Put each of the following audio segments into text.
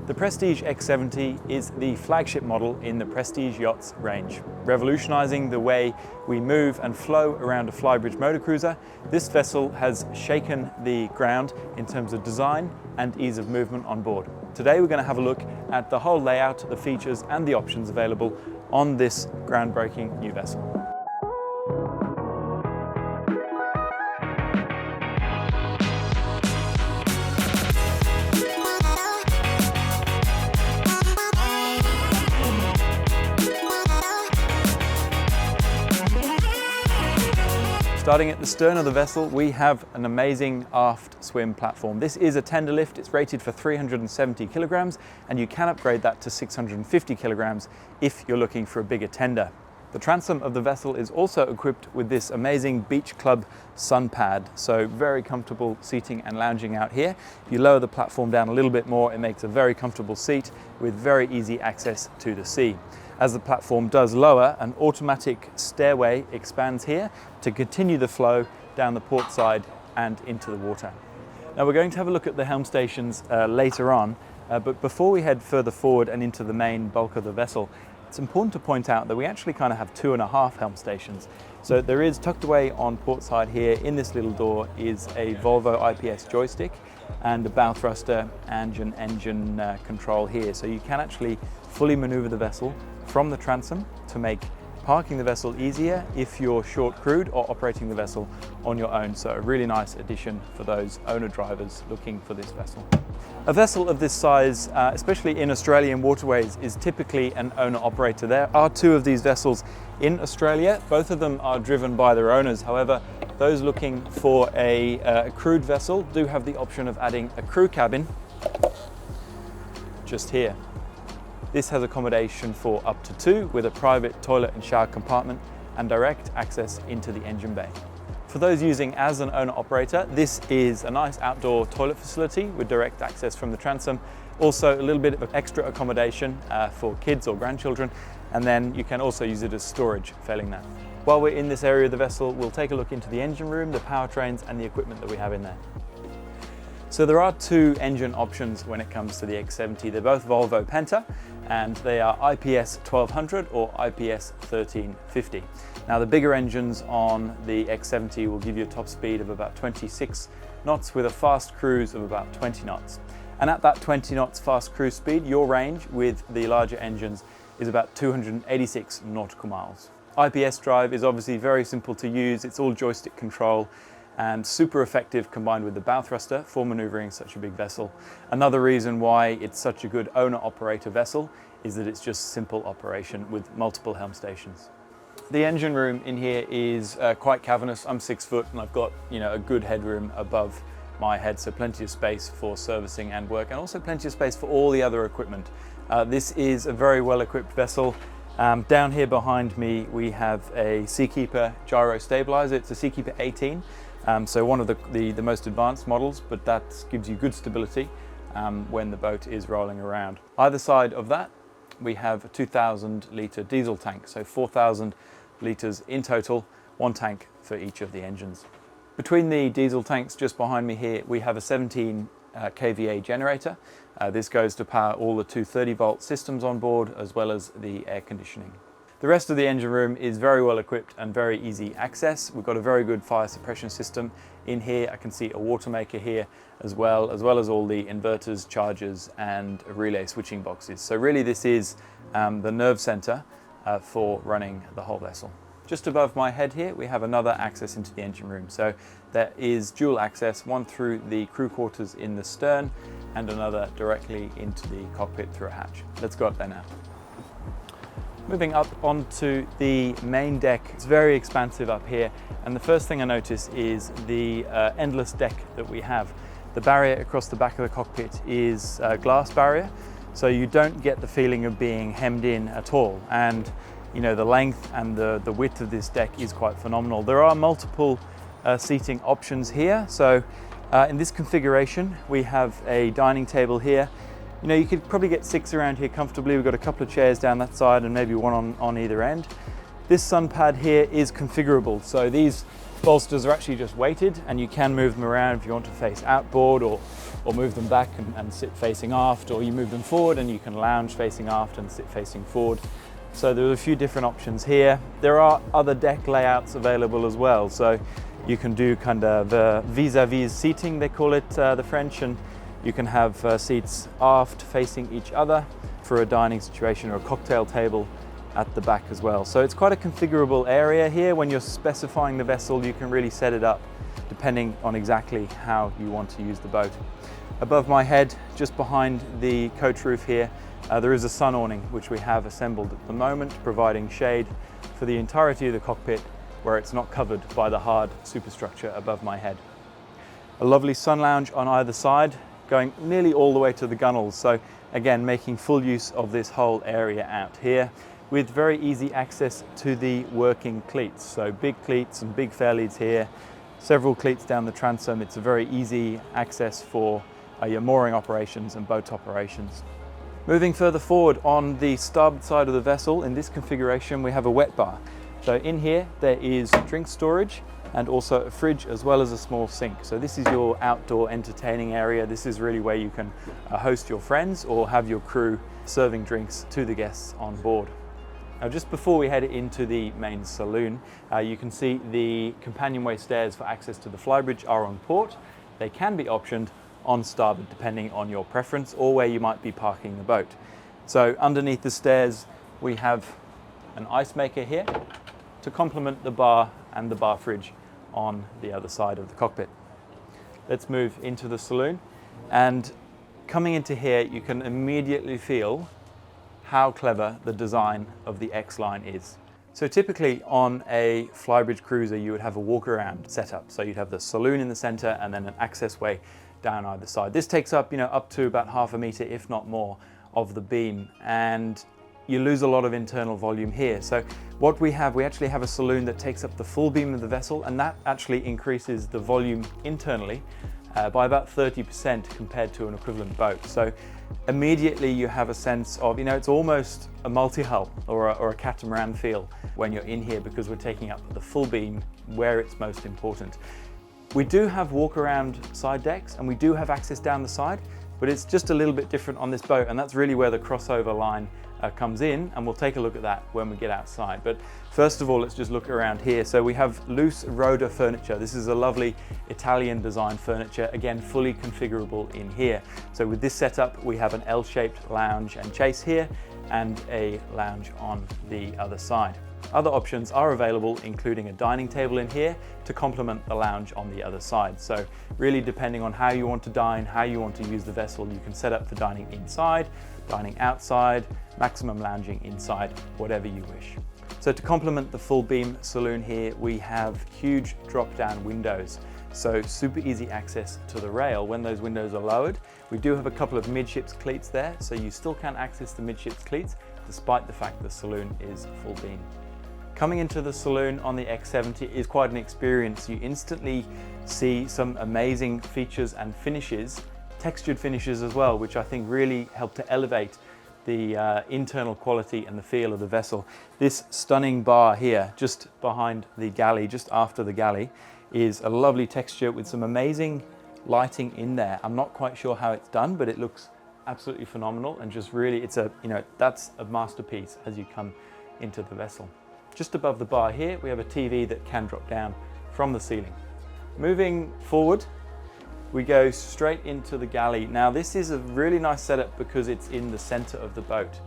The Prestige X70 is the flagship model in the Prestige Yachts range. Revolutionising the way we move and flow around a flybridge motor cruiser, this vessel has shaken the ground in terms of design and ease of movement on board. Today we're going to have a look at the whole layout, the features and the options available on this groundbreaking new vessel. Starting at the stern of the vessel, we have an amazing aft swim platform. This is a tender lift. It's rated for 370 kilograms, and you can upgrade that to 650 kilograms if you're looking for a bigger tender. The transom of the vessel is also equipped with this amazing beach club sun pad, so very comfortable seating and lounging out here. If you lower the platform down a little bit more, it makes a very comfortable seat with very easy access to the sea. As the platform does lower, an automatic stairway expands here to continue the flow down the port side and into the water. Now we're going to have a look at the helm stations later on, but before we head further forward and into the main bulk of the vessel, it's important to point out that we actually kind of have 2.5 helm stations. So there is, tucked away on port side here in this little door, is a Volvo IPS joystick and a bow thruster and an engine control here. So you can actually fully maneuver the vessel from the transom to make parking the vessel easier if you're short crewed or operating the vessel on your own. So a really nice addition for those owner drivers looking for this vessel. A vessel of this size, especially in Australian waterways, is typically an owner operator. There are 2 of these vessels in Australia. Both of them are driven by their owners. However, those looking for a crewed vessel do have the option of adding a crew cabin just here. This has accommodation for up to 2 with a private toilet and shower compartment and direct access into the engine bay. For those using as an owner-operator, this is a nice outdoor toilet facility with direct access from the transom. Also a little bit of extra accommodation for kids or grandchildren, and then you can also use it as storage, failing that. While we're in this area of the vessel, we'll take a look into the engine room, the powertrains and the equipment that we have in there. So there are 2 engine options when it comes to the X70. They're both Volvo Penta, and they are IPS 1200 or IPS 1350. Now the bigger engines on the X70 will give you a top speed of about 26 knots with a fast cruise of about 20 knots. And at that 20 knots fast cruise speed, your range with the larger engines is about 286 nautical miles. IPS drive is obviously very simple to use. It's all joystick control and super effective combined with the bow thruster for maneuvering such a big vessel. Another reason why it's such a good owner-operator vessel is that it's just simple operation with multiple helm stations. The engine room in here is quite cavernous. I'm 6 foot and I've got a good headroom above my head, so plenty of space for servicing and work, and also plenty of space for all the other equipment. This is a very well equipped vessel. Down here behind me we have a Seakeeper gyro stabilizer. It's a Seakeeper 18. So one of the most advanced models, but that gives you good stability when the boat is rolling around. Either side of that, we have a 2,000 litre diesel tank, so 4,000 litres in total, 1 tank for each of the engines. Between the diesel tanks just behind me here, we have a 17 kVA generator. This goes to power all the 230 volt systems on board, as well as the air conditioning. The rest of the engine room is very well equipped and very easy access. We've got a very good fire suppression system in here. I can see a water maker here as well as all the inverters, chargers and relay switching boxes. So really this is the nerve center for running the whole vessel. Just above my head here we have another access into the engine room. So there is dual access, one through the crew quarters in the stern and another directly into the cockpit through a hatch. Let's go up there now. Moving up onto the main deck, it's very expansive up here, and the first thing I notice is the endless deck that we have. The barrier across the back of the cockpit is a glass barrier, so you don't get the feeling of being hemmed in at all. And the length and the width of this deck is quite phenomenal. There are multiple seating options here. So in this configuration, we have a dining table here. You could probably get 6 around here comfortably. We've got a couple of chairs down that side and maybe one on either end. This sun pad here is configurable. So these bolsters are actually just weighted and you can move them around if you want to face outboard or or move them back and sit facing aft, or you move them forward and you can lounge facing aft and sit facing forward. So there are a few different options here. There are other deck layouts available as well. So you can do kind of vis-a-vis seating, they call it, the French, and you can have seats aft facing each other for a dining situation, or a cocktail table at the back as well. So it's quite a configurable area here. When you're specifying the vessel, you can really set it up depending on exactly how you want to use the boat. Above my head, just behind the coach roof here, there is a sun awning which we have assembled at the moment, providing shade for the entirety of the cockpit where it's not covered by the hard superstructure above my head. A lovely sun lounge on either side, going nearly all the way to the gunnels. So again, making full use of this whole area out here, with very easy access to the working cleats. So big cleats and big fairleads here, several cleats down the transom. It's a very easy access for your mooring operations and boat operations. Moving further forward, on the starboard side of the vessel, in this configuration, we have a wet bar. So in here, there is drink storage and also a fridge, as well as a small sink. So this is your outdoor entertaining area. This is really where you can host your friends or have your crew serving drinks to the guests on board. Now, just before we head into the main saloon, you can see the companionway stairs for access to the flybridge are on port. They can be optioned on starboard depending on your preference or where you might be parking the boat. So underneath the stairs, we have an ice maker here to complement the bar and the bar fridge on the other side of the cockpit. Let's move into the saloon, and coming into here, you can immediately feel how clever the design of the X line is. So typically on a flybridge cruiser, you would have a walk around setup. So you'd have the saloon in the center and then an access way down either side. This takes up, up to about half a meter, if not more, of the beam, and you lose a lot of internal volume here. So what we actually have a saloon that takes up the full beam of the vessel, and that actually increases the volume internally by about 30% compared to an equivalent boat. So immediately you have a sense of, it's almost a multi-hull or a catamaran feel when you're in here, because we're taking up the full beam where it's most important. We do have walk-around side decks and we do have access down the side, but it's just a little bit different on this boat, and that's really where the crossover line comes in, and we'll take a look at that when we get outside. But first of all, let's just look around here. So we have loose Roda furniture. This is a lovely Italian design furniture, again fully configurable in here. So with this setup, we have an L-shaped lounge and chase here and a lounge on the other side. Other options are available, including a dining table in here to complement the lounge on the other side. So really, depending on how you want to dine, how you want to use the vessel, you can set up for dining inside, dining outside, maximum lounging inside, whatever you wish. So to complement the full beam saloon here, we have huge drop-down windows. So super easy access to the rail when those windows are lowered. We do have a couple of midships cleats there, so you still can access the midships cleats despite the fact the saloon is full beam. Coming into the saloon on the X70 is quite an experience. You instantly see some amazing features and finishes, textured finishes as well, which I think really help to elevate the internal quality and the feel of the vessel. This stunning bar here, just behind the galley, just after the galley, is a lovely texture with some amazing lighting in there. I'm not quite sure how it's done, but it looks absolutely phenomenal, and just really, that's a masterpiece as you come into the vessel. Just above the bar here, we have a TV that can drop down from the ceiling. Moving forward, we go straight into the galley. Now, this is a really nice setup because it's in the center of the boat.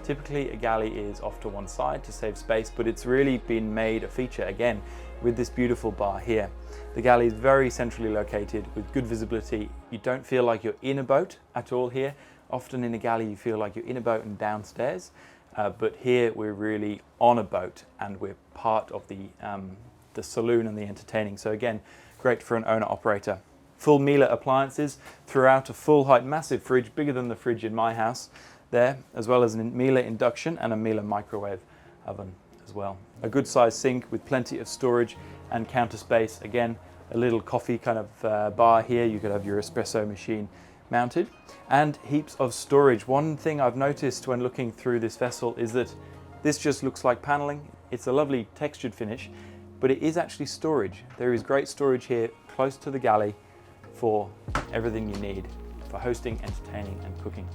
Typically, a galley is off to one side to save space, but it's really been made a feature again with this beautiful bar here. The galley is very centrally located with good visibility. You don't feel like you're in a boat at all here. Often in a galley, you feel like you're in a boat and downstairs. But here we're really on a boat and we're part of the saloon and the entertaining. So again, great for an owner-operator. Full Miele appliances throughout, a full height, massive fridge, bigger than the fridge in my house there, as well as a Miele induction and a Miele microwave oven as well. A good sized sink with plenty of storage and counter space. Again, a little coffee kind of bar here. You could have your espresso machine mounted, and heaps of storage. One thing I've noticed when looking through this vessel is that this just looks like paneling. It's a lovely textured finish, but it is actually storage. There is great storage here close to the galley for everything you need. for hosting, entertaining and cooking.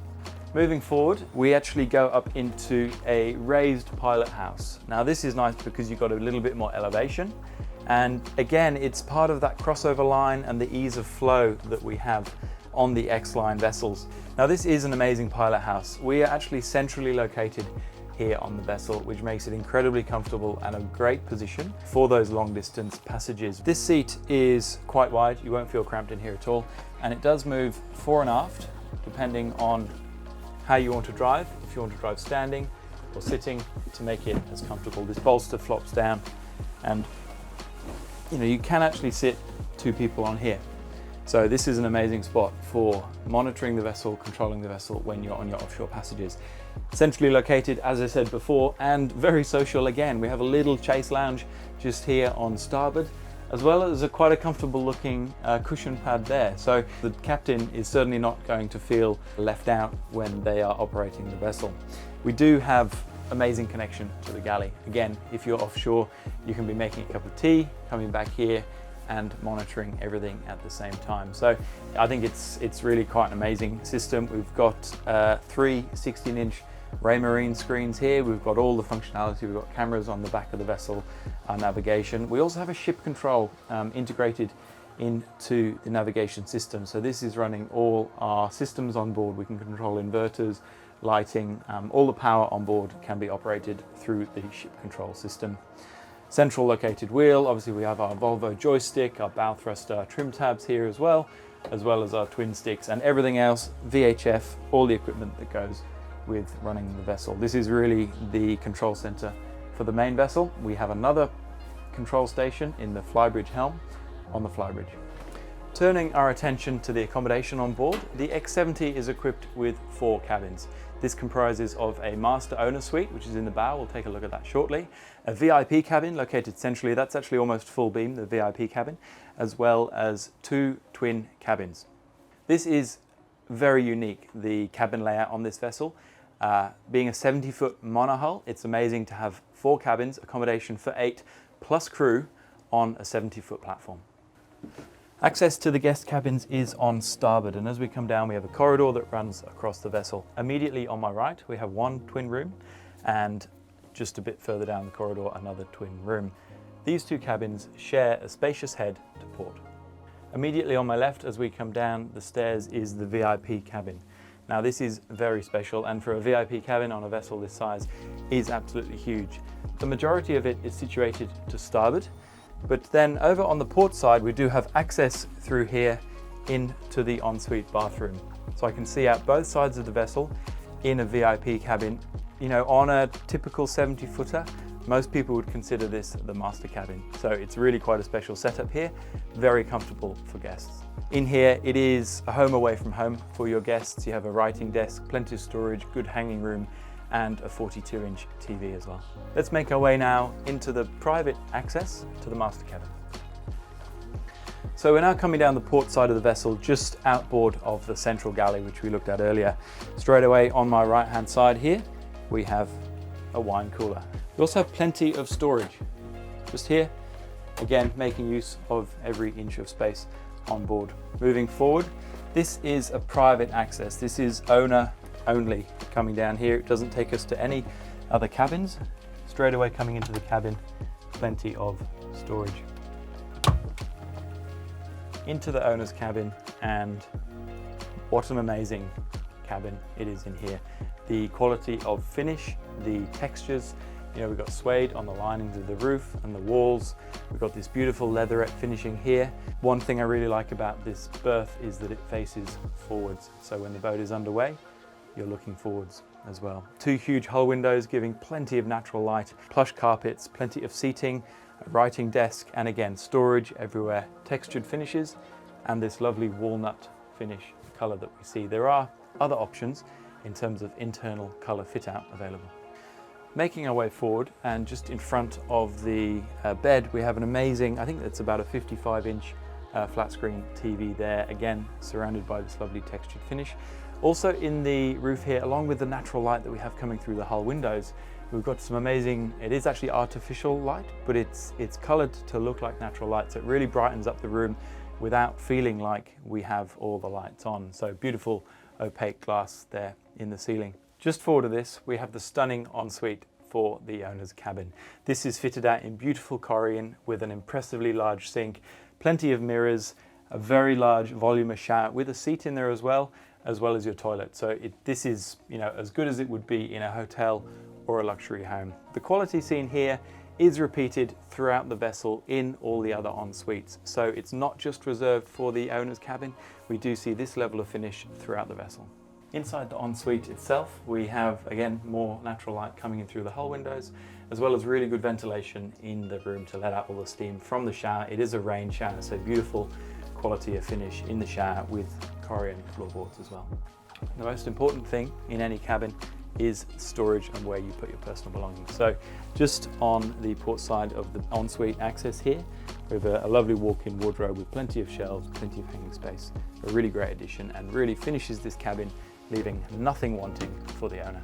Moving forward, we actually go up into a raised pilot house. Now this is nice because you've got a little bit more elevation, and again it's part of that crossover line and the ease of flow that we have on the X-Line vessels. Now this is an amazing pilot house. We are actually centrally located here on the vessel, which makes it incredibly comfortable and a great position for those long distance passages. This seat is quite wide, you won't feel cramped in here at all, and it does move fore and aft depending on how you want to drive, if you want to drive standing or sitting, to make it as comfortable. This bolster flops down and you can actually sit 2 people on here. So this is an amazing spot for monitoring the vessel, controlling the vessel when you're on your offshore passages. Centrally located, as I said before, and very social again. We have a little chase lounge just here on starboard, as well as quite a comfortable looking cushion pad there. So the captain is certainly not going to feel left out when they are operating the vessel. We do have amazing connection to the galley. Again, if you're offshore, you can be making a cup of tea, coming back here and monitoring everything at the same time. So I think it's really quite an amazing system. We've got 3 16-inch Raymarine screens here. We've got all the functionality. We've got cameras on the back of the vessel, navigation. We also have a ship control integrated into the navigation system. So this is running all our systems on board. We can control inverters, lighting, all the power on board can be operated through the ship control system. Central located wheel, obviously we have our Volvo joystick, our bow thruster, trim tabs here as well as our twin sticks, and everything else, VHF, all the equipment that goes with running the vessel. This is really the control center for the main vessel. We have another control station in the flybridge helm on the flybridge. Turning our attention to the accommodation on board, the X70 is equipped with 4 cabins. This comprises of a master owner suite, which is in the bow, we'll take a look at that shortly, a VIP cabin located centrally, that's actually almost full beam, the VIP cabin, as well as 2 twin cabins. This is very unique, the cabin layout on this vessel. Being a 70-foot monohull, it's amazing to have 4 cabins, accommodation for 8, plus crew on a 70-foot platform. Access to the guest cabins is on starboard, and as we come down we have a corridor that runs across the vessel. Immediately on my right we have 1 twin room, and just a bit further down the corridor another twin room. These 2 cabins share a spacious head to port. Immediately on my left as we come down the stairs is the VIP cabin. Now this is very special, and for a VIP cabin on a vessel this size is absolutely huge. The majority of it is situated to starboard, but then over on the port side we do have access through here into the ensuite bathroom. So I can see out both sides of the vessel in a VIP cabin. On a typical 70-footer, most people would consider this the master cabin. So it's really quite a special setup here, very comfortable for guests. In here it is a home away from home for your guests. You have a writing desk, plenty of storage, good hanging room, and a 42-inch TV as well. Let's make our way now into the private access to the master cabin. So we're now coming down the port side of the vessel, just outboard of the central galley, which we looked at earlier. Straight away on my right-hand side here, we have a wine cooler. We also have plenty of storage. Just here, again, making use of every inch of space on board. Moving forward, this is a private access. This is owner only coming down here. It doesn't take us to any other cabins. Straight away coming into the cabin, plenty of storage. Into the owner's cabin, and what an amazing cabin it is in here. The quality of finish, the textures, we've got suede on the linings of the roof and the walls. We've got this beautiful leatherette finishing here. One thing I really like about this berth is that it faces forwards. So when the boat is underway, you're looking forwards as well. 2 huge hull windows giving plenty of natural light, plush carpets, plenty of seating, a writing desk, and again, storage everywhere, textured finishes, and this lovely walnut finish color that we see. There are other options in terms of internal color fit out available. Making our way forward, and just in front of the bed, we have an amazing, I think it's about a 55-inch flat screen TV there, again, surrounded by this lovely textured finish. Also in the roof here, along with the natural light that we have coming through the hull windows, we've got some amazing, it is actually artificial light, but it's colored to look like natural light, so it really brightens up the room, without feeling like we have all the lights on. So beautiful opaque glass there in the ceiling. Just forward of this, we have the stunning ensuite for the owner's cabin. This is fitted out in beautiful Korean with an impressively large sink, plenty of mirrors, a very large voluminous shower with a seat in there as well as your toilet. So this is, you know, as good as it would be in a hotel or a luxury home. The quality seen here is repeated throughout the vessel in all the other en-suites. So it's not just reserved for the owner's cabin. We do see this level of finish throughout the vessel. Inside the ensuite itself, we have, again, more natural light coming in through the hull windows, as well as really good ventilation in the room to let out all the steam from the shower. It is a rain shower, so beautiful quality of finish in the shower with Korean floorboards as well. The most important thing in any cabin is storage and where you put your personal belongings. So just on the port side of the ensuite access here, we have a lovely walk-in wardrobe with plenty of shelves, plenty of hanging space. A really great addition and really finishes this cabin, leaving nothing wanting for the owner.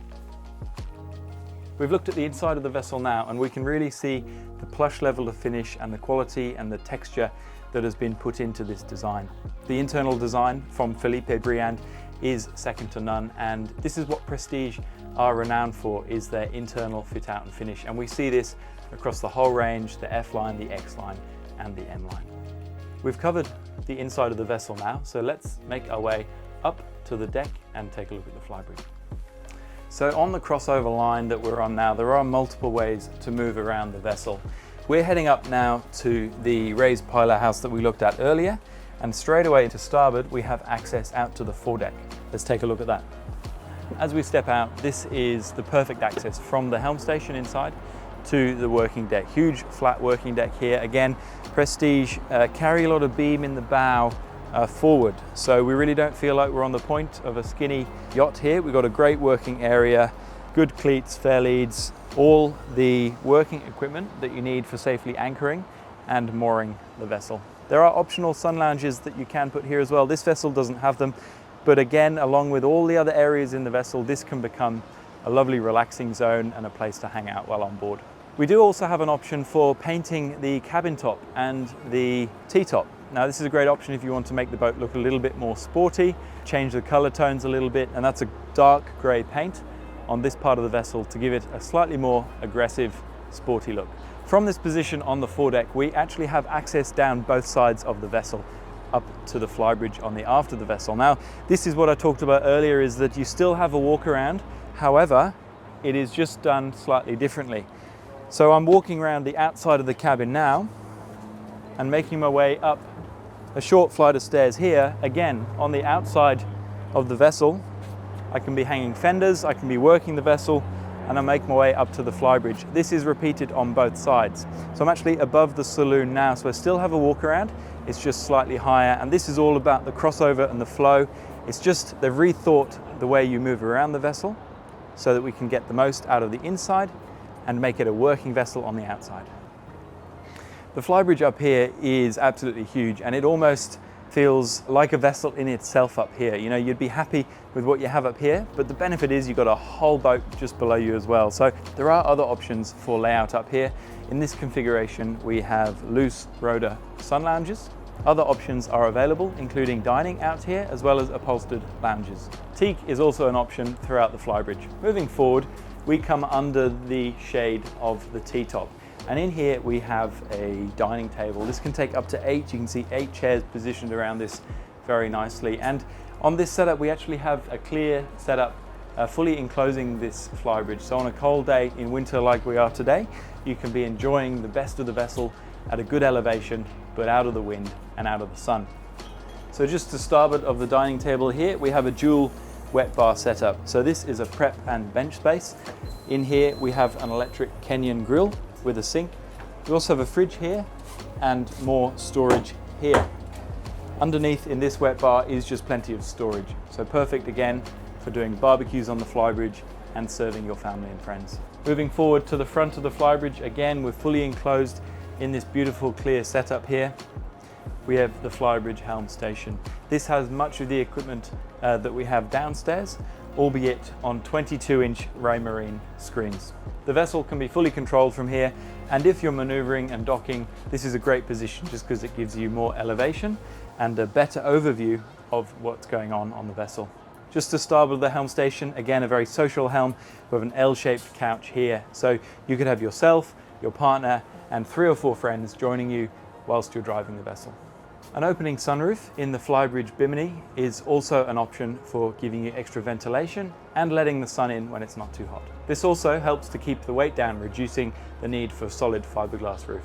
We've looked at the inside of the vessel now, and we can really see the plush level of finish and the quality and the texture that has been put into this design. The internal design from Felipe Briand is second to none, and this is what Prestige are renowned for, is their internal fit out and finish. And we see this across the whole range, the F line, the X line and the M line. We've covered the inside of the vessel now, so let's make our way up to the deck and take a look at the flybridge. So on the crossover line that we're on now, there are multiple ways to move around the vessel. We're heading up now to the raised pilar house that we looked at earlier, and straight away to starboard we have access out to the foredeck. Let's take a look at that. As we step out, this is the perfect access from the helm station inside to the working deck. Huge flat working deck here. Again, Prestige carry a lot of beam in the bow forward, so we really don't feel like we're on the point of a skinny yacht here. We've got a great working area, good cleats, fair leads, all the working equipment that you need for safely anchoring and mooring the vessel. There are optional sun lounges that you can put here as well. This vessel doesn't have them, but again, along with all the other areas in the vessel, this can become a lovely relaxing zone and a place to hang out while on board. We do also have an option for painting the cabin top and the T-top. Now this is a great option if you want to make the boat look a little bit more sporty, change the color tones a little bit, and that's a dark gray paint on this part of the vessel to give it a slightly more aggressive, sporty look. From this position on the foredeck, we actually have access down both sides of the vessel up to the flybridge on the aft of the vessel. Now, this is what I talked about earlier, is that you still have a walk around. However, it is just done slightly differently. So I'm walking around the outside of the cabin now and making my way up a short flight of stairs here. Again, on the outside of the vessel, I can be hanging fenders, I can be working the vessel, and I make my way up to the flybridge. This is repeated on both sides. So I'm actually above the saloon now, so I still have a walk around. It's just slightly higher, and this is all about the crossover and the flow. It's just they've rethought the way you move around the vessel so that we can get the most out of the inside and make it a working vessel on the outside. The flybridge up here is absolutely huge, and it almost feels like a vessel in itself up here. You know, you'd be happy with what you have up here, but the benefit is you've got a whole boat just below you as well. So there are other options for layout up here. In this configuration, we have loose rudder sun lounges. Other options are available, including dining out here, as well as upholstered lounges. Teak is also an option throughout the flybridge. Moving forward, we come under the shade of the T-top. And in here we have a dining table. This can take up to 8. You can see 8 chairs positioned around this very nicely. And on this setup, we actually have a clear setup fully enclosing this flybridge. So on a cold day in winter like we are today, you can be enjoying the best of the vessel at a good elevation, but out of the wind and out of the sun. So just to starboard of the dining table here, we have a dual wet bar setup. So this is a prep and bench space. In here we have an electric Kenyan grill with a sink. We also have a fridge here and more storage here. Underneath in this wet bar is just plenty of storage. So perfect again for doing barbecues on the flybridge and serving your family and friends. Moving forward to the front of the flybridge, again we're fully enclosed in this beautiful clear setup here. We have the flybridge helm station. This has much of the equipment that we have downstairs, albeit on 22-inch Raymarine screens. The vessel can be fully controlled from here, and if you're maneuvering and docking, this is a great position just because it gives you more elevation and a better overview of what's going on the vessel. Just to starboard of the helm station, again, a very social helm with an L-shaped couch here. So you could have yourself, your partner, and 3 or 4 friends joining you whilst you're driving the vessel. An opening sunroof in the flybridge bimini is also an option for giving you extra ventilation and letting the sun in when it's not too hot. This also helps to keep the weight down, reducing the need for solid fiberglass roof.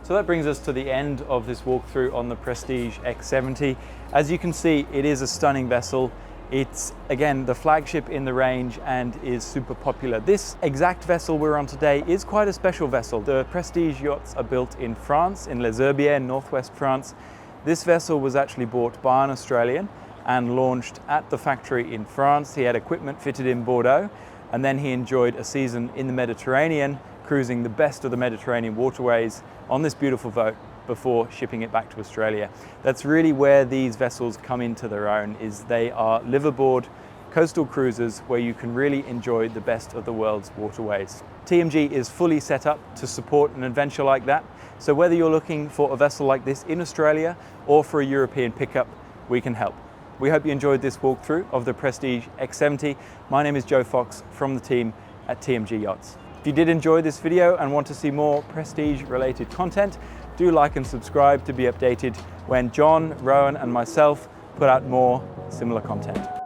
So that brings us to the end of this walkthrough on the Prestige X70. As you can see, it is a stunning vessel. It's, again, the flagship in the range and is super popular. This exact vessel we're on today is quite a special vessel. The Prestige yachts are built in France, in Les Herbiers, northwest France. This vessel was actually bought by an Australian and launched at the factory in France. He had equipment fitted in Bordeaux, and then he enjoyed a season in the Mediterranean, cruising the best of the Mediterranean waterways on this beautiful boat before shipping it back to Australia. That's really where these vessels come into their own, is they are liveaboard coastal cruisers where you can really enjoy the best of the world's waterways. TMG is fully set up to support an adventure like that. So whether you're looking for a vessel like this in Australia or for a European pickup, we can help. We hope you enjoyed this walkthrough of the Prestige X70. My name is Joe Fox from the team at TMG Yachts. If you did enjoy this video and want to see more Prestige related content, do like and subscribe to be updated when John, Rowan and myself put out more similar content.